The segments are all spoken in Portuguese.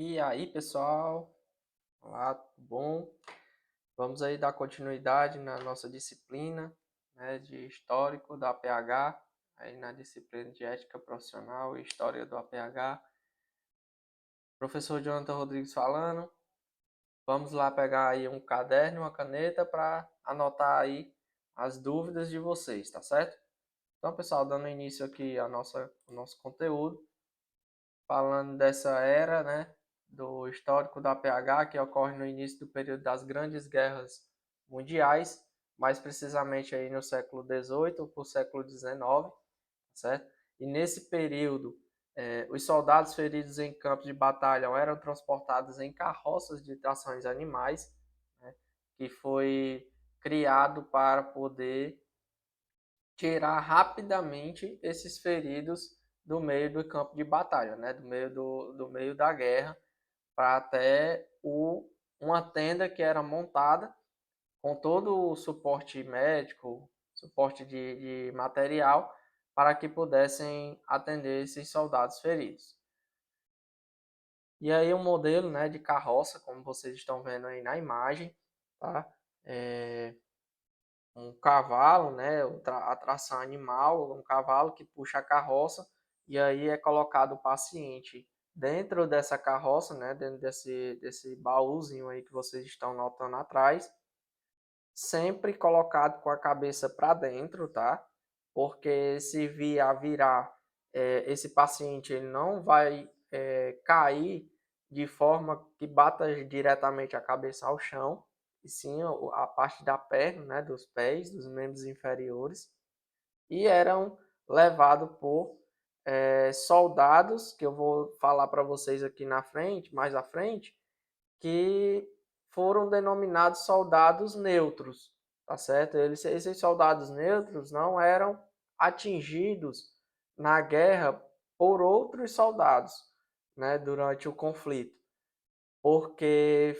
E aí, pessoal? Olá, tudo bom? Vamos aí dar continuidade na nossa disciplina, né, de histórico da APH, aí na disciplina de ética profissional e história do APH. Professor Jonathan Rodrigues falando. Vamos lá pegar aí um caderno e uma caneta para anotar aí as dúvidas de vocês, tá certo? Então, pessoal, dando início aqui ao nosso conteúdo, falando dessa era, né, do histórico da PH, que ocorre no início do período das grandes guerras mundiais, mais precisamente aí no século XVIII para o século XIX, certo? E nesse período, os soldados feridos em campos de batalha eram transportados em carroças de trações animais, né, que foi criado para poder tirar rapidamente esses feridos do meio do campo de batalha, né? Do meio da guerra, para até uma tenda que era montada com todo o suporte médico, suporte de material, para que pudessem atender esses soldados feridos. E aí um modelo, né, de carroça, como vocês estão vendo aí na imagem, tá? Um cavalo, né, a tração animal, um cavalo que puxa a carroça, e aí é colocado o paciente dentro dessa carroça, né, dentro desse baúzinho aí que vocês estão notando atrás, sempre colocado com a cabeça para dentro, tá? Porque se virar esse paciente, ele não vai cair de forma que bata diretamente a cabeça ao chão, e sim a parte da perna, né, dos pés, dos membros inferiores, e eram levados por soldados, que eu vou falar para vocês aqui na frente, mais à frente, que foram denominados soldados neutros, tá certo? Esses soldados neutros não eram atingidos na guerra por outros soldados, né, durante o conflito, porque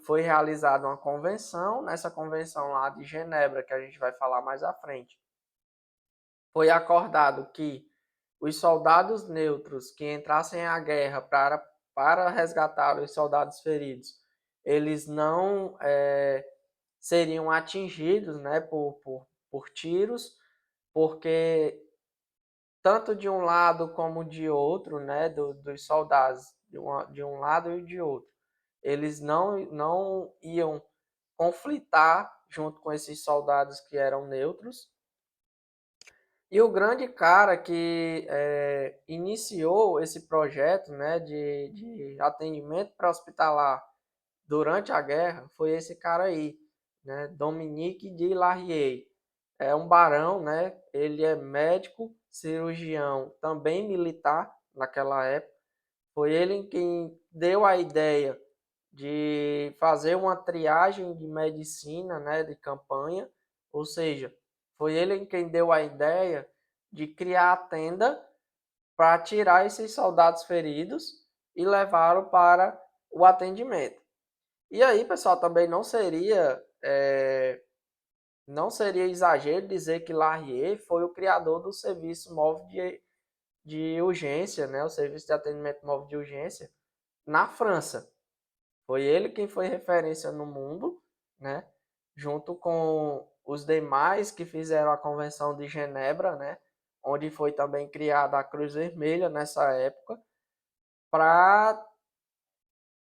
foi realizada uma convenção, nessa convenção lá de Genebra, que a gente vai falar mais à frente, foi acordado que os soldados neutros que entrassem à guerra para resgatar os soldados feridos, eles não seriam atingidos, né, por tiros, porque tanto de um lado como de outro, né, dos soldados, de um lado e de outro, eles não iam conflitar junto com esses soldados que eram neutros. E o grande cara que iniciou esse projeto, né, de atendimento pré-hospitalar durante a guerra foi esse cara aí, né, Dominique de Larrier. É um barão, né? Ele é médico, cirurgião, também militar naquela época. Foi ele quem deu a ideia de fazer uma triagem de medicina, né, de campanha, ou seja, foi ele quem deu a ideia de criar a tenda para tirar esses soldados feridos e levá-los para o atendimento. E aí, pessoal, também não seria exagero dizer que Larrier foi o criador do serviço móvel de urgência, né, o serviço de atendimento móvel de urgência na França. Foi ele quem foi referência no mundo, né? Junto com os demais que fizeram a Convenção de Genebra, né? Onde foi também criada a Cruz Vermelha nessa época, para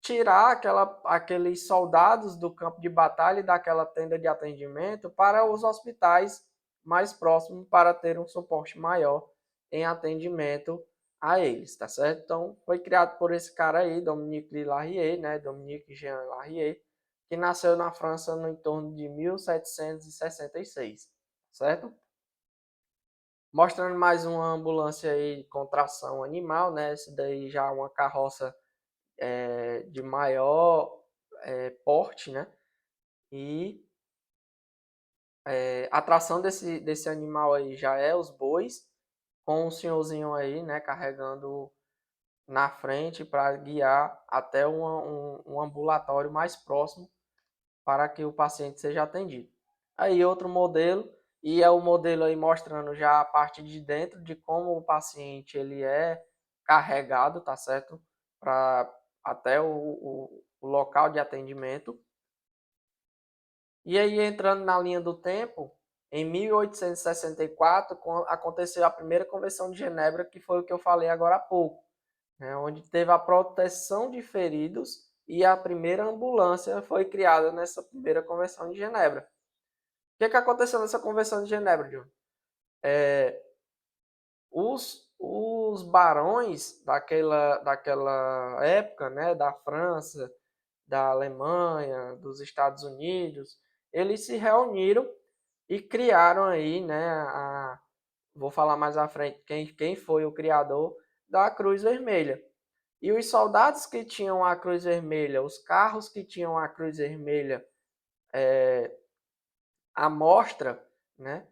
tirar aqueles soldados do campo de batalha e daquela tenda de atendimento para os hospitais mais próximos para ter um suporte maior em atendimento a eles, tá certo? Então, foi criado por esse cara aí, Dominique de Larrier, né? Dominique Jean Larrier, que nasceu na França no entorno de 1766, certo? Mostrando mais uma ambulância aí com tração animal, né? Esse daí já é uma carroça de maior porte, né? E a atração desse animal aí já é os bois, com o senhorzinho aí, né, carregando na frente para guiar até um ambulatório mais próximo para que o paciente seja atendido. Aí outro modelo, e é o modelo aí mostrando já a parte de dentro de como o paciente ele é carregado, tá certo? Para até o local de atendimento. E aí, entrando na linha do tempo, em 1864 aconteceu a primeira Convenção de Genebra, que foi o que eu falei agora há pouco, né, onde teve a proteção de feridos e a primeira ambulância foi criada nessa primeira Convenção de Genebra. O que aconteceu nessa Convenção de Genebra, John? Os barões daquela época, né, da França, da Alemanha, dos Estados Unidos, eles se reuniram e criaram aí, né, vou falar mais à frente quem foi o criador da Cruz Vermelha. E os soldados que tinham a Cruz Vermelha, os carros que tinham a Cruz Vermelha à mostra, né?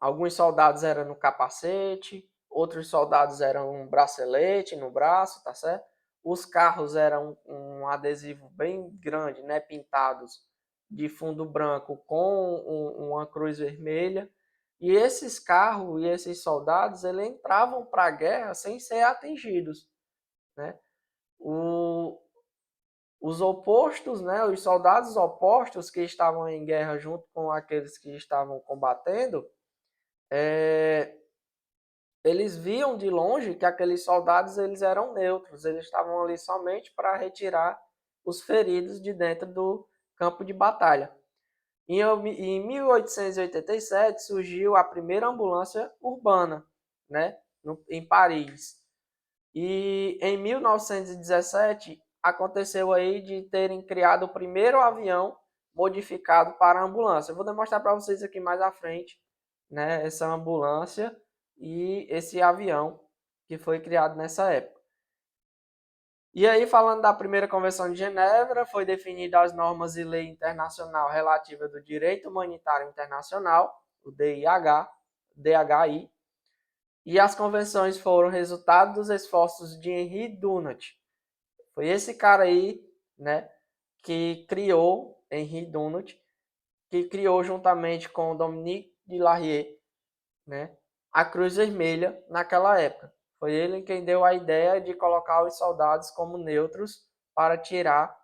Alguns soldados eram no capacete, outros soldados eram um bracelete no braço, tá certo? Os carros eram um adesivo bem grande, né? Pintados de fundo branco com uma cruz vermelha. E esses carros e esses soldados, eles entravam para a guerra sem ser atingidos, né? O, os opostos, né, os soldados opostos que estavam em guerra junto com aqueles que estavam combatendo, eles viam de longe que aqueles soldados eles eram neutros, eles estavam ali somente para retirar os feridos de dentro do campo de batalha. Em 1887 surgiu a primeira ambulância urbana, né, em Paris. E em 1917 aconteceu aí de terem criado o primeiro avião modificado para ambulância. Eu vou demonstrar para vocês aqui mais à frente, né, essa ambulância e esse avião que foi criado nessa época. E aí, falando da primeira Convenção de Genebra, foi definida as normas e lei internacional relativa do direito humanitário internacional, o DHI, e as convenções foram resultado dos esforços de Henri Dunant. Foi esse cara aí, né, que criou, Henri Dunant, que criou juntamente com Dominique de Larrier, né, a Cruz Vermelha naquela época. Foi ele quem deu a ideia de colocar os soldados como neutros para tirar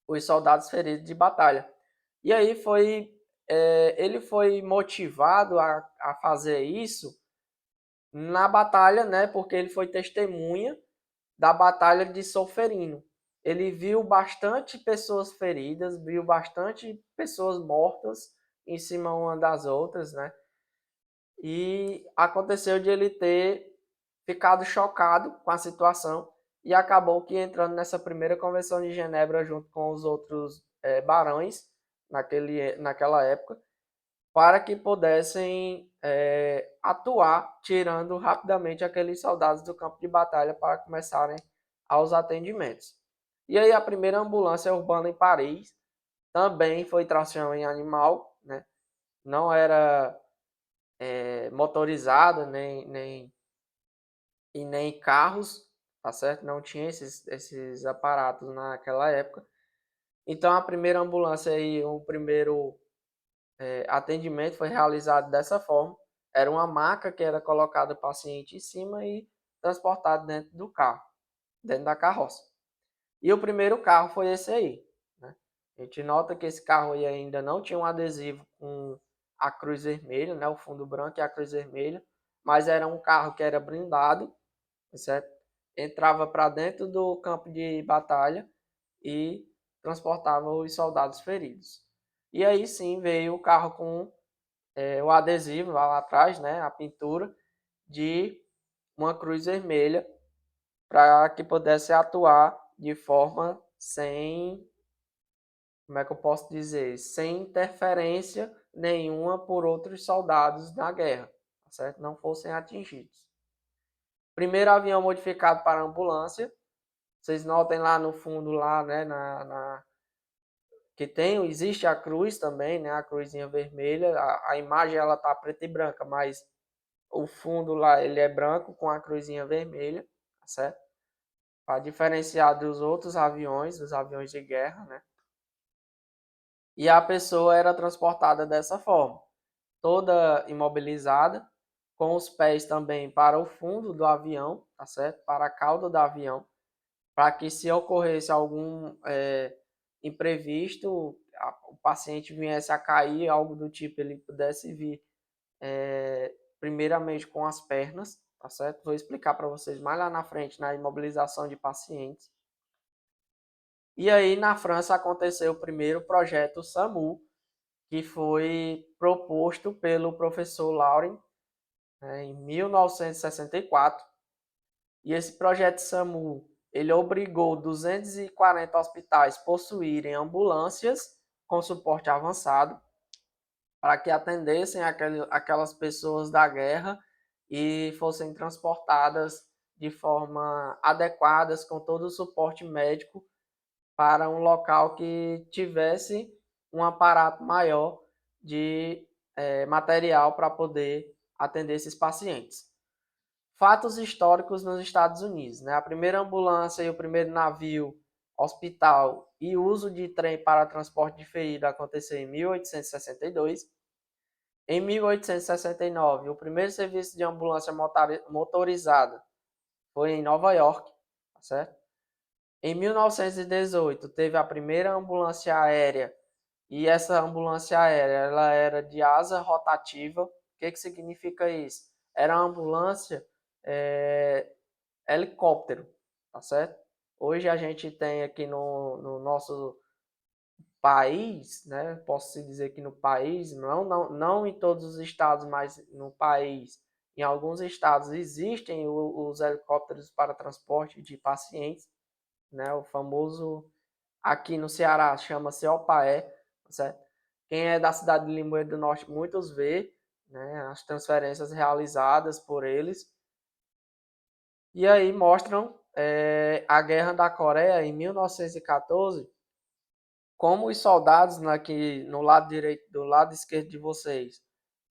os soldados feridos de batalha. E aí ele foi motivado a fazer isso na batalha, né, porque ele foi testemunha da batalha de Solferino. Ele viu bastante pessoas feridas, viu bastante pessoas mortas em cima uma das outras, né? E aconteceu de ele ter ficado chocado com a situação e acabou que entrando nessa primeira Convenção de Genebra junto com os outros barões naquela época, para que pudessem atuar, tirando rapidamente aqueles soldados do campo de batalha para começarem aos atendimentos. E aí a primeira ambulância urbana em Paris também foi tração em animal, né? Não era motorizada e nem carros, tá certo? Não tinha esses aparatos naquela época. Então a primeira ambulância e o primeiro atendimento foi realizado dessa forma. Era uma maca que era colocada o paciente em cima e transportado dentro do carro, dentro da carroça. E o primeiro carro foi esse aí, né? A gente nota que esse carro aí ainda não tinha um adesivo com a cruz vermelha, né? O fundo branco e a cruz vermelha, mas era um carro que era blindado, certo? Entrava para dentro do campo de batalha e transportava os soldados feridos. E aí sim veio o carro com o adesivo lá atrás, né, a pintura de uma cruz vermelha para que pudesse atuar de forma sem, como é que eu posso dizer, sem interferência nenhuma por outros soldados na guerra, tá certo? Não fossem atingidos. Primeiro avião modificado para ambulância, vocês notem lá no fundo lá, né, que existe a cruz também, né, a cruzinha vermelha, a imagem ela tá preta e branca, mas o fundo lá ele é branco com a cruzinha vermelha, tá certo? Para diferenciar dos outros aviões, dos aviões de guerra, né? E a pessoa era transportada dessa forma, toda imobilizada, com os pés também para o fundo do avião, tá certo? Para a cauda do avião. para que se ocorresse algum imprevisto, o paciente viesse a cair, algo do tipo, ele pudesse vir primeiramente com as pernas, tá certo? Vou explicar para vocês mais lá na frente, na imobilização de pacientes. E aí, na França, aconteceu o primeiro projeto SAMU, que foi proposto pelo professor Lauren, né, em 1964. E esse projeto SAMU, ele obrigou 240 hospitais a possuírem ambulâncias com suporte avançado para que atendessem aquelas pessoas da guerra e fossem transportadas de forma adequada, com todo o suporte médico, para um local que tivesse um aparato maior de material para poder atender esses pacientes. Fatos históricos nos Estados Unidos, né? A primeira ambulância e o primeiro navio hospital e uso de trem para transporte de ferido aconteceu em 1862. Em 1869, o primeiro serviço de ambulância motorizada foi em Nova York, tá certo? Em 1918, teve a primeira ambulância aérea, e essa ambulância aérea ela era de asa rotativa. O que significa isso? Era uma ambulância helicóptero, tá certo? Hoje a gente tem aqui no nosso país, né? Posso se dizer que no país, não em todos os estados, mas no país, em alguns estados existem os helicópteros para transporte de pacientes, né? O famoso, aqui no Ceará chama-se Opaé, certo? Quem é da cidade de Limoeiro do Norte, muitos vê, né, as transferências realizadas por eles. E aí mostram a Guerra da Coreia em 1914, como os soldados aqui no lado direito, do lado esquerdo de vocês,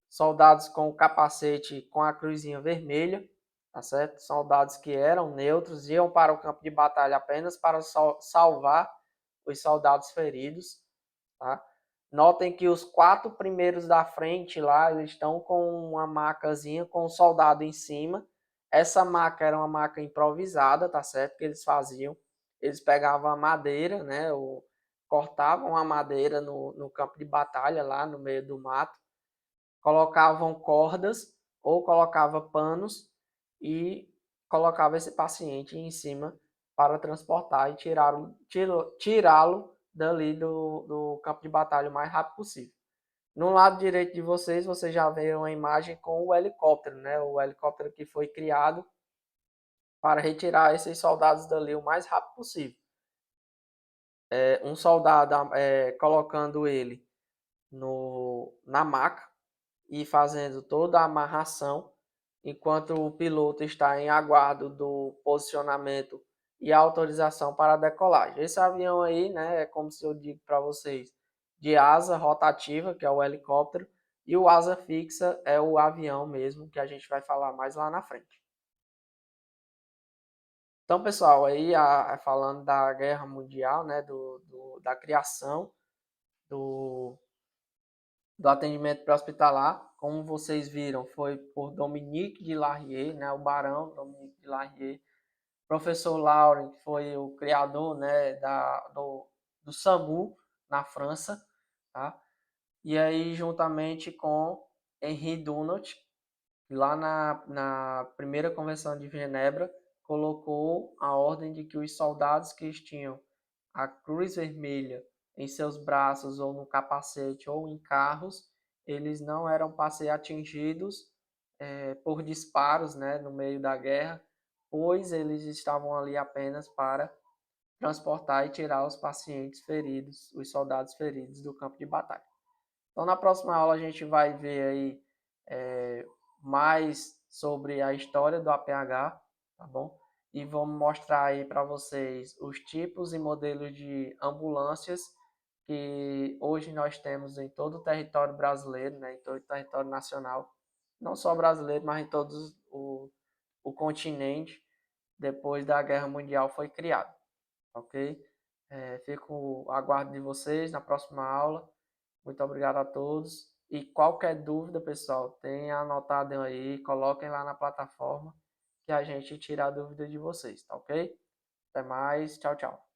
soldados com o capacete com a cruzinha vermelha, tá certo? Soldados que eram neutros, iam para o campo de batalha apenas para salvar os soldados feridos, tá? Notem que os 4 primeiros da frente lá, eles estão com uma macazinha com um soldado em cima. Essa maca era uma maca improvisada, tá certo? Que eles faziam. Eles pegavam a madeira, né? Cortavam a madeira no campo de batalha, lá no meio do mato, colocavam cordas ou colocava panos e colocava esse paciente em cima para transportar e tirá-lo dali do campo de batalha o mais rápido possível. No lado direito de vocês já viram a imagem com o helicóptero, né? O helicóptero que foi criado para retirar esses soldados dali o mais rápido possível. Um soldado colocando ele na maca e fazendo toda a amarração, enquanto o piloto está em aguardo do posicionamento e autorização para a decolagem. Esse avião aí, né, é como se eu digo para vocês, de asa rotativa, que é o helicóptero, e o asa fixa é o avião mesmo, que a gente vai falar mais lá na frente. Então, pessoal, aí falando da Guerra Mundial, né, da criação do atendimento pré-hospitalar, como vocês viram, foi por Dominique de Larrier, né, o barão Dominique de Larrier. Professor Lauren foi o criador, né, do SAMU na França, tá? E aí, juntamente com Henri Dunant, lá na primeira convenção de Genebra, colocou a ordem de que os soldados que tinham a cruz vermelha em seus braços ou no capacete ou em carros, eles não eram para ser atingidos por disparos, né, no meio da guerra, pois eles estavam ali apenas para transportar e tirar os pacientes feridos, os soldados feridos do campo de batalha. Então, na próxima aula a gente vai ver aí mais sobre a história do APH, tá bom? E vamos mostrar aí para vocês os tipos e modelos de ambulâncias que hoje nós temos em todo o território brasileiro, né, em todo o território nacional, não só brasileiro, mas em todo o continente, depois da Guerra Mundial foi criado, ok? Fico aguardo de vocês na próxima aula. Muito obrigado a todos. E qualquer dúvida, pessoal, tenha anotado aí, coloquem lá na plataforma que a gente tira a dúvida de vocês, tá ok? Até mais. Tchau, tchau.